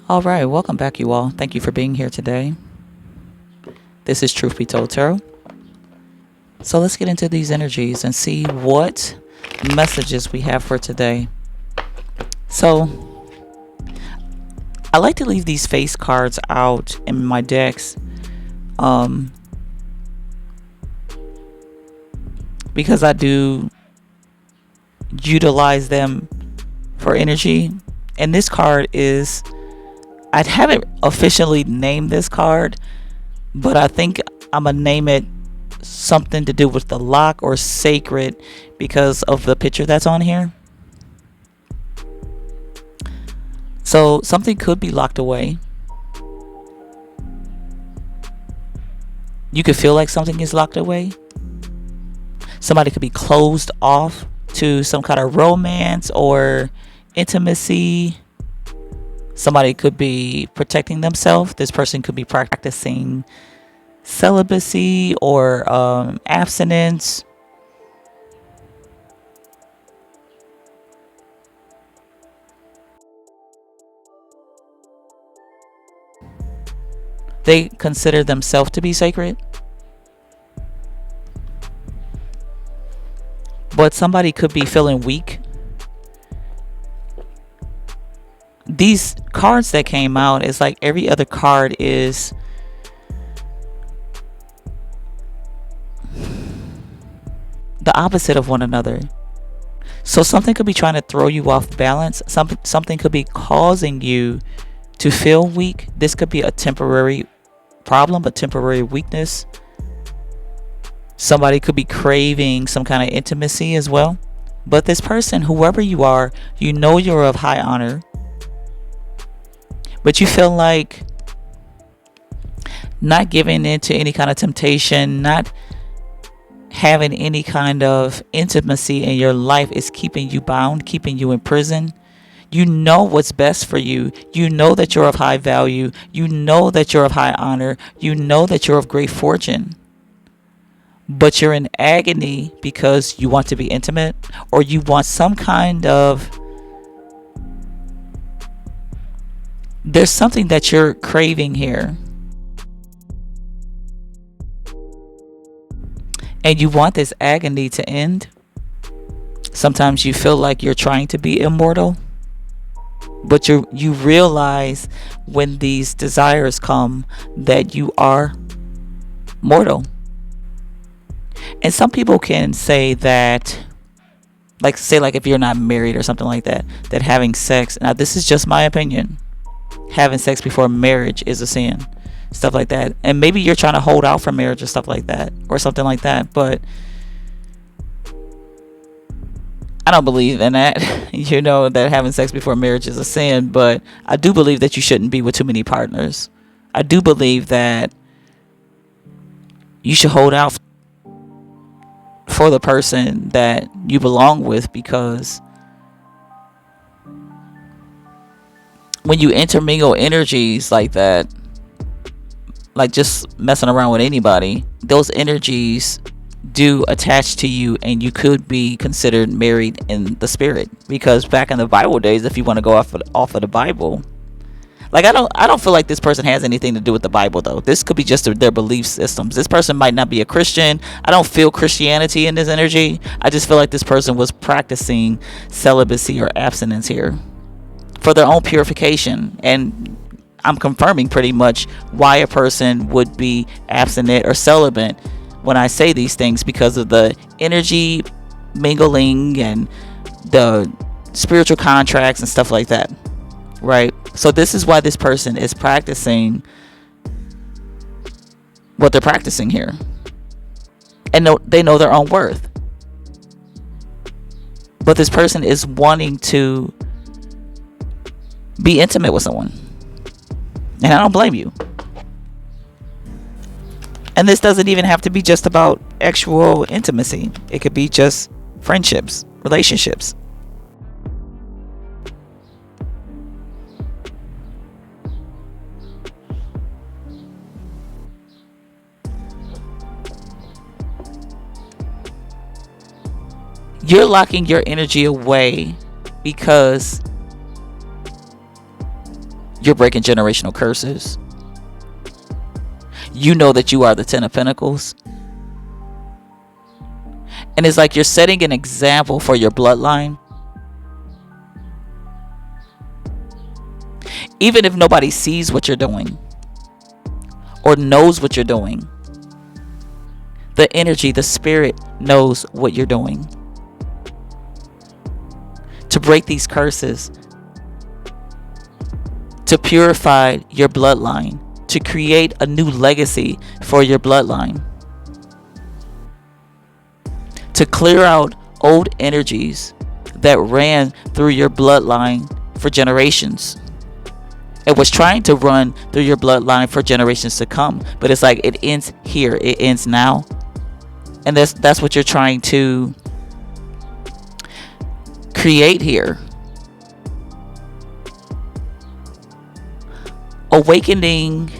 All right, welcome back, you all. Thank you for being here today. This is Truth Be Told Tarot. So let's get into these energies and see what messages we have for today. So I like to leave these face cards out in my decks because I do utilize them for energy. And this card is, I haven't officially named this card, but I think I'm going to name it something to do with the lock or sacred because of the picture that's on here. So something could be locked away. You could feel like something is locked away. Somebody could be closed off to some kind of romance or intimacy. Somebody could be protecting themselves. This person could be practicing celibacy or abstinence. They consider themselves to be sacred. But somebody could be feeling weak. These cards that came out is like every other card is the opposite of one another. So something could be trying to throw you off balance. Something could be causing you to feel weak. This could be a temporary problem, a temporary weakness. Somebody could be craving some kind of intimacy as well. But this person, whoever you are, you know you're of high honor. But you feel like not giving in to any kind of temptation, not having any kind of intimacy in your life is keeping you bound, keeping you in prison. You know what's best for you. You know that you're of high value. You know that you're of high honor. You know that you're of great fortune. But you're in agony because you want to be intimate, or you want some kind of, there's something that you're craving here. And you want this agony to end. Sometimes you feel like you're trying to be immortal. But you realize when these desires come that you are mortal. And some people can say that, like if you're not married or something like that, that having sex, now this is just my opinion, having sex before marriage is a sin, stuff like that. And maybe you're trying to hold out for marriage or stuff like that, or something like that, but I don't believe in that. That having sex before marriage is a sin, but I do believe that you shouldn't be with too many partners. I do believe that you should hold out for the person that you belong with, because when you intermingle energies like that, like just messing around with anybody, those energies do attach to you, and you could be considered married in the spirit. Because back in the Bible days, if you want to go off of the Bible, like I don't feel like this person has anything to do with the Bible though. This could be just their belief systems. This person might not be a Christian. I don't feel Christianity in this energy. I just feel like this person was practicing celibacy or abstinence here for their own purification. And I'm confirming pretty much why a person would be abstinent or celibate when I say these things, because of the energy mingling and the spiritual contracts and stuff like that, right? So this is why this person is practicing what they're practicing here, and they know their own worth. But this person is wanting to be intimate with someone, and I don't blame you. And this doesn't even have to be just about actual intimacy. It could be just friendships, relationships. You're locking your energy away because You're breaking generational curses. You know that you are the 10 of Pentacles. And it's like you're setting an example for your bloodline. Even if nobody sees what you're doing or knows what you're doing, the energy, the spirit knows what you're doing. To break these curses, to purify your bloodline, to create a new legacy for your bloodline, to clear out old energies that ran through your bloodline for generations. It was trying to run through your bloodline for generations to come, but it's like it ends here, it ends now. And that's what you're trying to create here. Awakening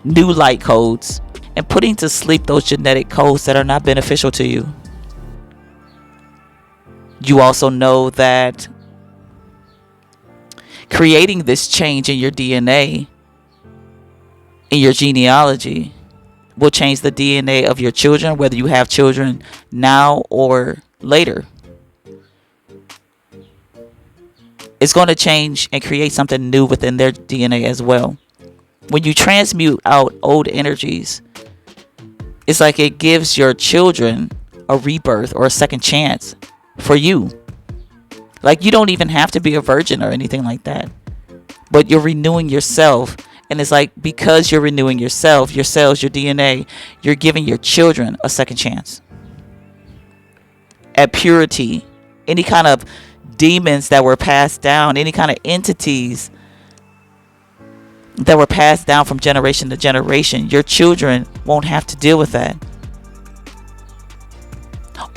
new light codes and putting to sleep those genetic codes that are not beneficial to you. You also know that creating this change in your DNA, in your genealogy, will change the DNA of your children, whether you have children now or later. It's going to change and create something new within their DNA as well. When you transmute out old energies, it's like it gives your children a rebirth or a second chance for you. Like, you don't even have to be a virgin or anything like that, but you're renewing yourself. And it's like, because you're renewing yourself, your cells, your DNA, you're giving your children a second chance at purity. Any kind of demons that were passed down, any kind of entities that were passed down from generation to generation, your children won't have to deal with that.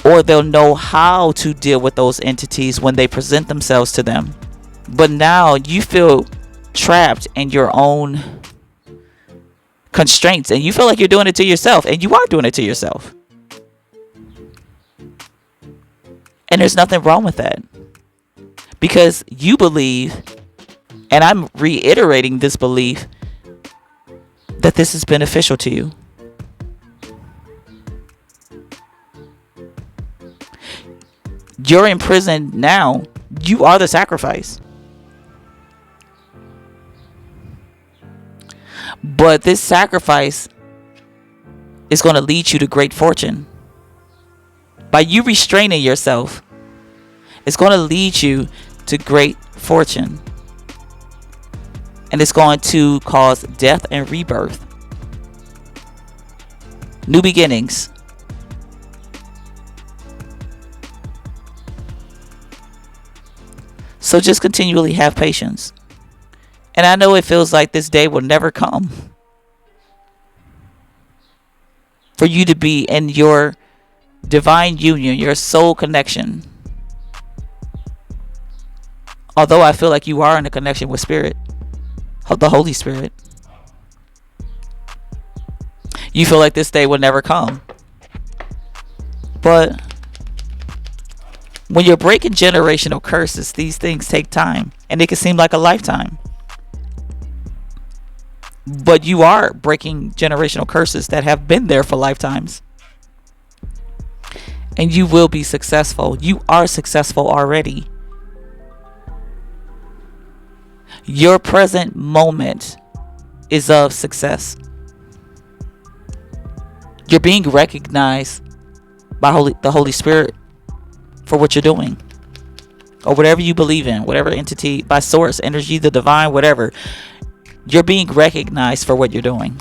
Or they'll know how to deal with those entities when they present themselves to them. But now you feel trapped in your own constraints, and you feel like you're doing it to yourself, and you are doing it to yourself. And there's nothing wrong with that, because you believe, and I'm reiterating this belief, that this is beneficial to you. You're in prison now. You are the sacrifice. But this sacrifice is going to lead you to great fortune. By you restraining yourself, it's going to lead you to great fortune. And it's going to cause death and rebirth. New beginnings. So just continually have patience. And I know it feels like this day will never come. For you to be in your divine union, your soul connection. Although I feel like you are in a connection with Spirit, the Holy Spirit. You feel like this day will never come. But when you're breaking generational curses, these things take time. And it can seem like a lifetime. But you are breaking generational curses that have been there for lifetimes. And you will be successful. You are successful already. Your present moment is of success. You're being recognized by the Holy Spirit for what you're doing. Or whatever you believe in. Whatever entity, by source, energy, the divine, whatever. You're being recognized for what you're doing.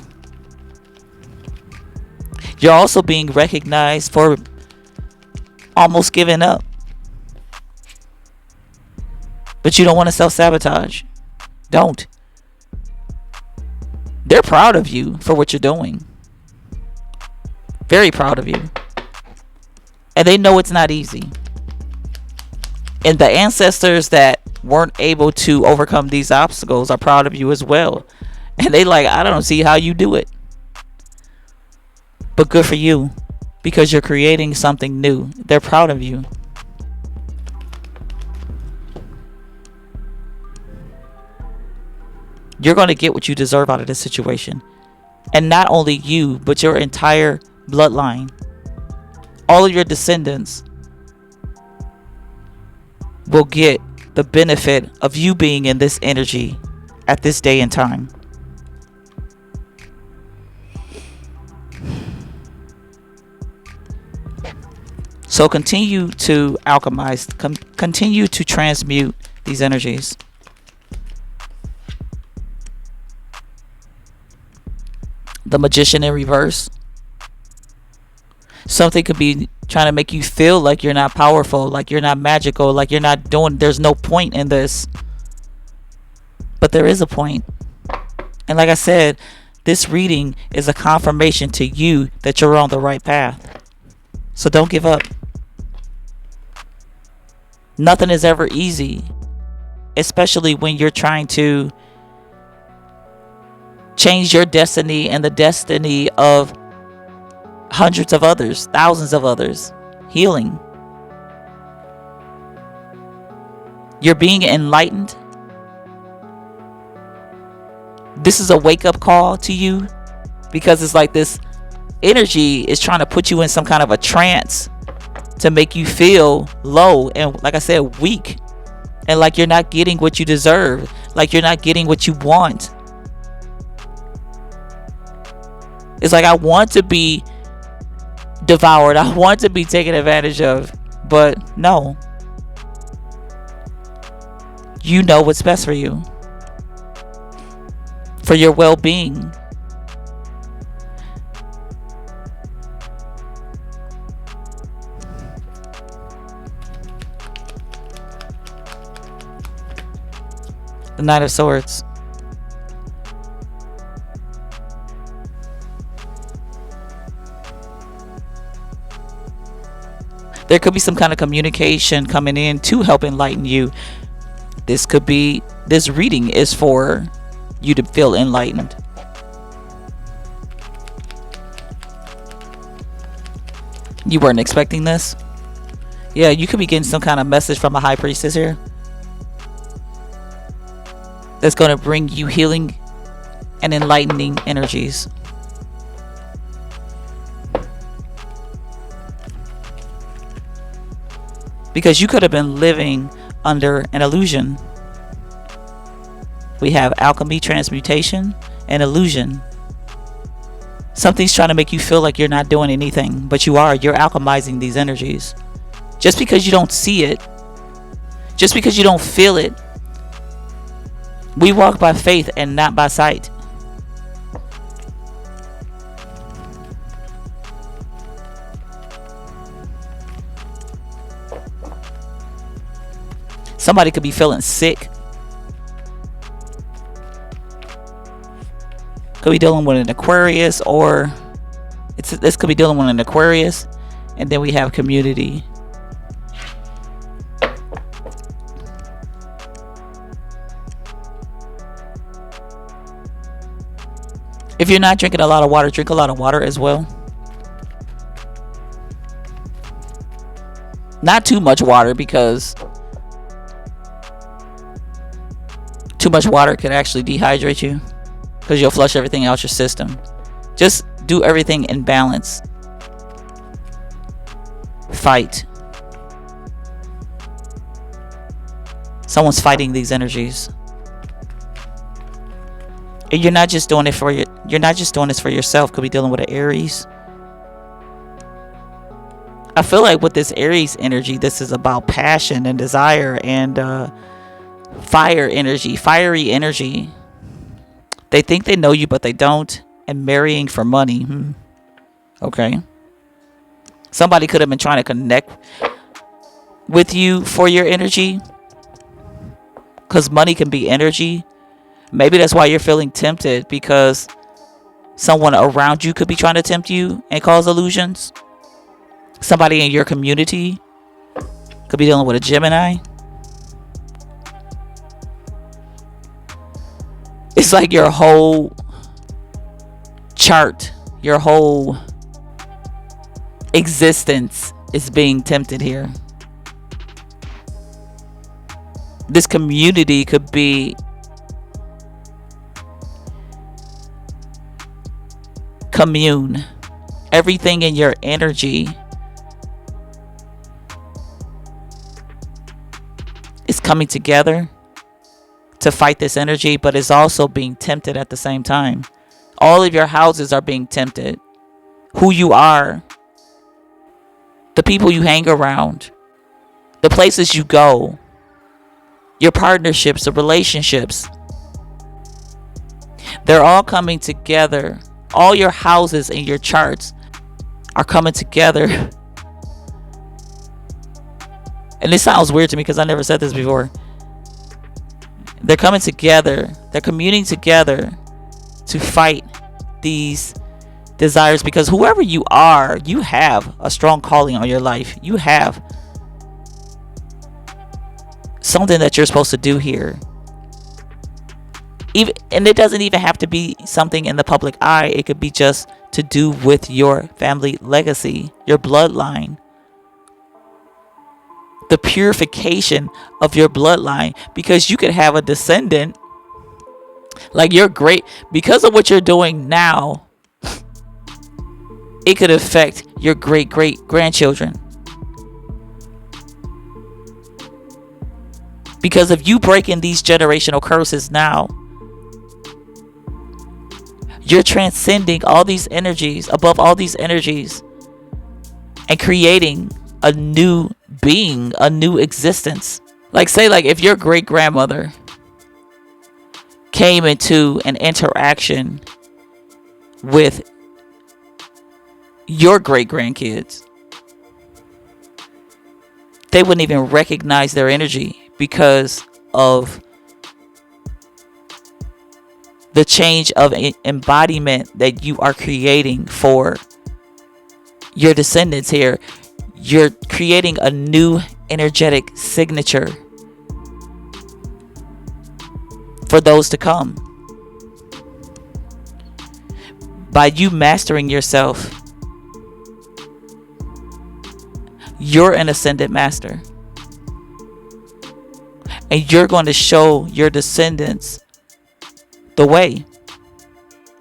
You're also being recognized for almost giving up. But you don't want to self-sabotage. Don't. They're proud of you for what you're doing. Very proud of you. And they know it's not easy. And the ancestors that weren't able to overcome these obstacles are proud of you as well. And they like, I don't see how you do it. But good for you, because you're creating something new. They're proud of you. You're going to get what you deserve out of this situation. And not only you, but your entire bloodline. All of your descendants will get the benefit of you being in this energy at this day and time. So continue to alchemize, continue to transmute these energies. The Magician in reverse. Something could be trying to make you feel like you're not powerful, like you're not magical, like you're not doing, there's no point in this. But there is a point. And like I said, this reading is a confirmation to you that you're on the right path. So don't give up. Nothing is ever easy, especially when you're trying to change your destiny and the destiny of hundreds of others, thousands of others. Healing. You're being enlightened. This is a wake-up call to you, because it's like this energy is trying to put you in some kind of a trance to make you feel low and, like I said, weak, and like you're not getting what you deserve, like you're not getting what you want. It's like, I want to be devoured, I want to be taken advantage of, but no. You know what's best for you, for your well-being. The Knight of Swords. There could be some kind of communication coming in to help enlighten you. This could be, this reading is for you to feel enlightened. You weren't expecting this? Yeah, you could be getting some kind of message from a high priestess here that's going to bring you healing and enlightening energies. Because you could have been living under an illusion. We have alchemy, transmutation, and illusion. Something's trying to make you feel like you're not doing anything, but you are. You're alchemizing these energies. Just because you don't see it, just because you don't feel it, we walk by faith and not by sight. Somebody could be feeling sick. Could be dealing with an Aquarius, or this could be dealing with an Aquarius, and then we have community. If you're not drinking a lot of water, drink a lot of water as well. Not too much water, because too much water could actually dehydrate you, because you'll flush everything out your system. Just do everything in balance. Fight. Someone's fighting these energies. And you're not just doing it for you're not just doing this for yourself. Could be dealing with an Aries. I feel like with this Aries energy, this is about passion and desire and fire energy, fiery energy. They think they know you, but they don't. And marrying for money. Okay. Somebody could have been trying to connect with you for your energy, because money can be energy. Maybe that's why you're feeling tempted, because someone around you could be trying to tempt you and cause illusions. Somebody in your community could be dealing with a Gemini. It's like your whole chart, your whole existence is being tempted here. This community could be commune. Everything in your energy is coming together to fight this energy, but is also being tempted at the same time. All of your houses are being tempted. Who you are, the people you hang around, the places you go, your partnerships, the relationships, they're all coming together. All your houses and your charts are coming together. And this sounds weird to me because I never said this before. They're coming together. They're communing together to fight these desires, because whoever you are, you have a strong calling on your life. You have something that you're supposed to do here. And it doesn't even have to be something in the public eye. It could be just to do with your family legacy, your bloodline, the purification of your bloodline, because you could have a descendant like your great, because of what you're doing now, it could affect your great grandchildren. Because of you breaking these generational curses now, you're transcending all these energies, above all these energies, and creating a new being, a new existence. Like, say, like if your great grandmother came into an interaction with your great grandkids, they wouldn't even recognize their energy because of the change of embodiment that you are creating for your descendants here. You're creating a new energetic signature for those to come. By you mastering yourself, you're an ascended master. And you're going to show your descendants the way,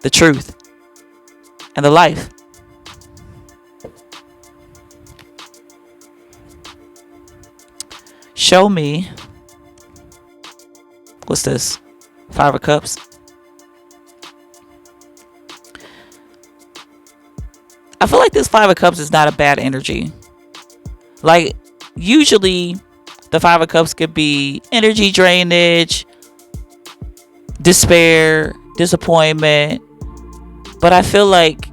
the truth, and the life. Show me. What's this? 5 of Cups. I feel like this 5 of Cups is not a bad energy. Like, usually the 5 of Cups could be energy drainage, despair, disappointment. But I feel like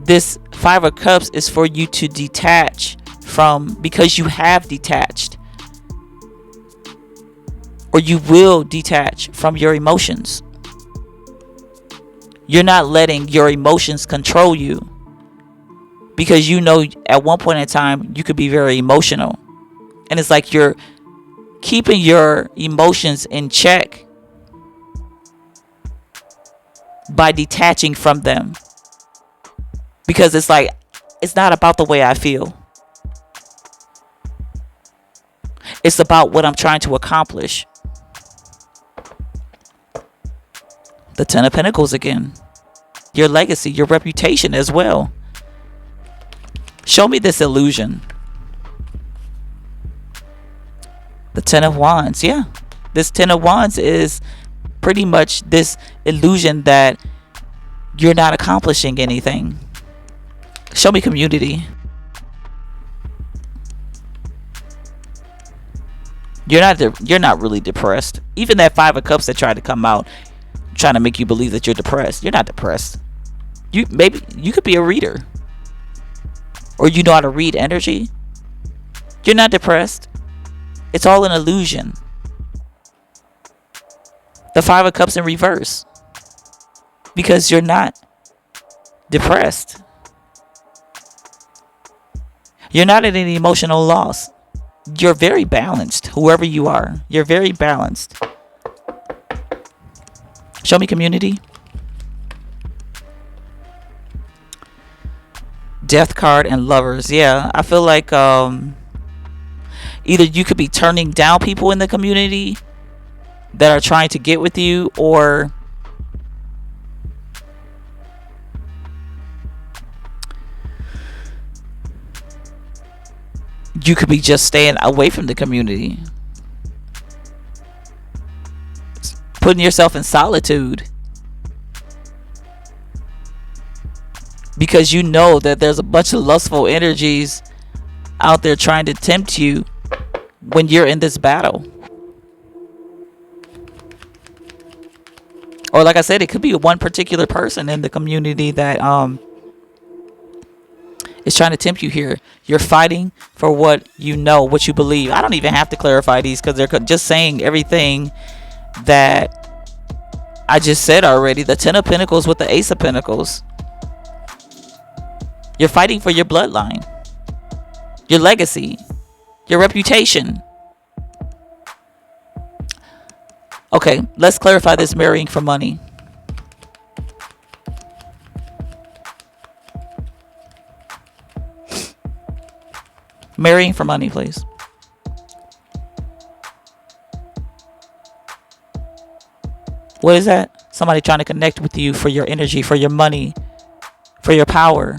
this 5 of Cups is for you to detach from, because you have detached, or you will detach from your emotions. You're not letting your emotions control you, because you know at one point in time you could be very emotional, and it's like you're keeping your emotions in check by detaching from them, because it's like, it's not about the way I feel, it's about what I'm trying to accomplish. The 10 of Pentacles again. Your legacy, your reputation as well. Show me this illusion. The 10 of Wands. Yeah. This 10 of Wands is pretty much this illusion that you're not accomplishing anything. Show me community. You're not really depressed. Even that 5 of Cups that tried to come out trying to make you believe that you're depressed. You're not depressed. You could be a reader, or you know how to read energy. You're not depressed. It's all an illusion. The 5 of Cups in reverse, because you're not depressed. You're not at any emotional loss. You're very balanced. Whoever you are, you're very balanced. Show me community. Death card and Lovers. Yeah, I feel like either you could be turning down people in the community that are trying to get with you, or You could be just staying away from the community, putting yourself in solitude, because you know that there's a bunch of lustful energies out there trying to tempt you when you're in this battle. Or like I said, it could be one particular person in the community that is trying to tempt you here. You're fighting for what you know, what you believe. I don't even have to clarify these because they're just saying everything that I just said already. The Ten of Pentacles with the Ace of Pentacles. You're fighting for your bloodline, your legacy, your reputation. Okay, let's clarify this marrying for money. Marrying for money, please. What is that? Somebody trying to connect with you for your energy, for your money, for your power.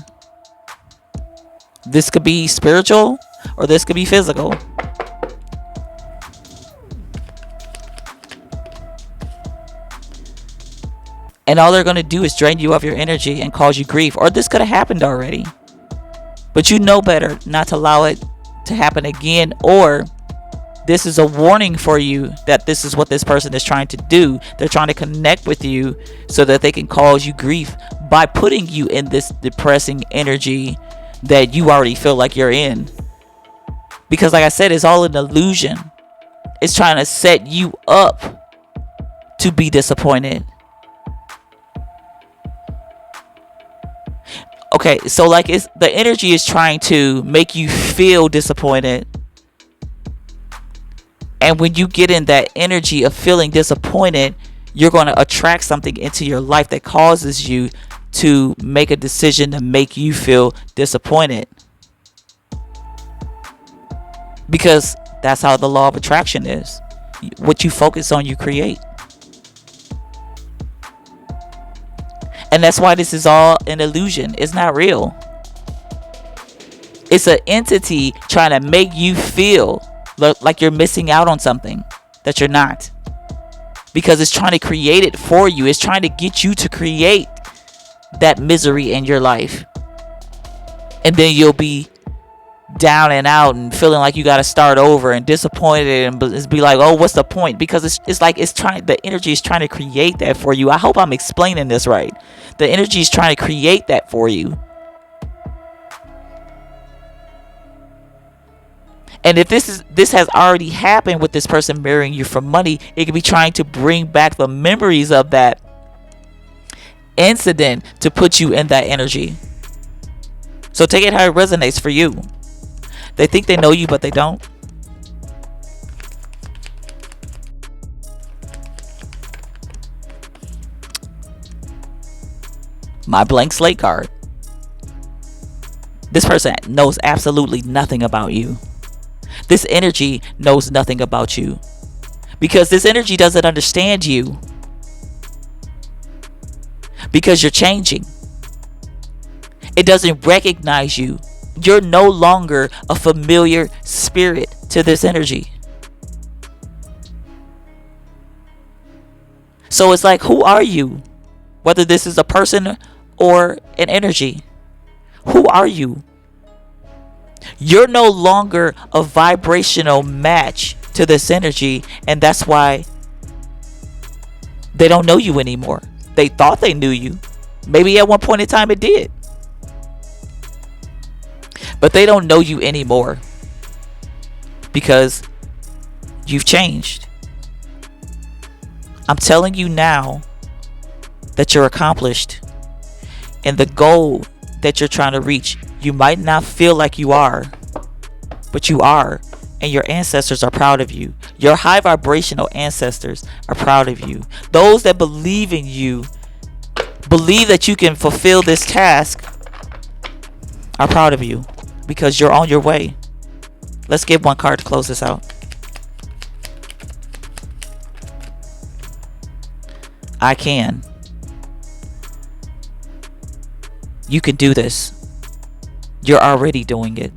This could be spiritual or this could be physical. And all they're going to do is drain you of your energy and cause you grief. Or this could have happened already. But you know better not to allow it to happen again. Or this is a warning for you that this is what this person is trying to do. They're trying to connect with you so that they can cause you grief by putting you in this depressing energy that you already feel like you're in. Because like I said, it's all an illusion. It's trying to set you up to be disappointed. Okay, so like it's the energy is trying to make you feel disappointed. And when you get in that energy of feeling disappointed, you're going to attract something into your life that causes you to make a decision to make you feel disappointed. Because that's how the law of attraction is. What you focus on, you create. And that's why this is all an illusion. It's not real. It's an entity trying to make you feel like you're missing out on something that you're not. Because it's trying to create it for you. It's trying to get you to create that misery in your life. And then you'll be down and out and feeling like you got to start over and disappointed and be like, oh, what's the point? Because it's like the energy is trying to create that for you. I hope I'm explaining this right. The energy is trying to create that for you. And if this has already happened with this person marrying you for money, it could be trying to bring back the memories of that incident to put you in that energy. So take it how it resonates for you. They think they know you, but they don't. My blank slate card. This person knows absolutely nothing about you. This energy knows nothing about you. Because this energy doesn't understand you. Because you're changing. It doesn't recognize you. You're no longer a familiar spirit to this energy. So it's like, who are you? Whether this is a person or an energy. Who are you? You're no longer a vibrational match to this energy. And that's why they don't know you anymore. They thought they knew you. Maybe at one point in time it did. But they don't know you anymore. Because you've changed. I'm telling you now that you're accomplished. And the goal that you're trying to reach, you might not feel like you are. But you are. And your ancestors are proud of you. Your high vibrational ancestors are proud of you. Those that believe in you, believe that you can fulfill this task, are proud of you. Because you're on your way. Let's get one card to close this out. I can. You can do this. You're already doing it.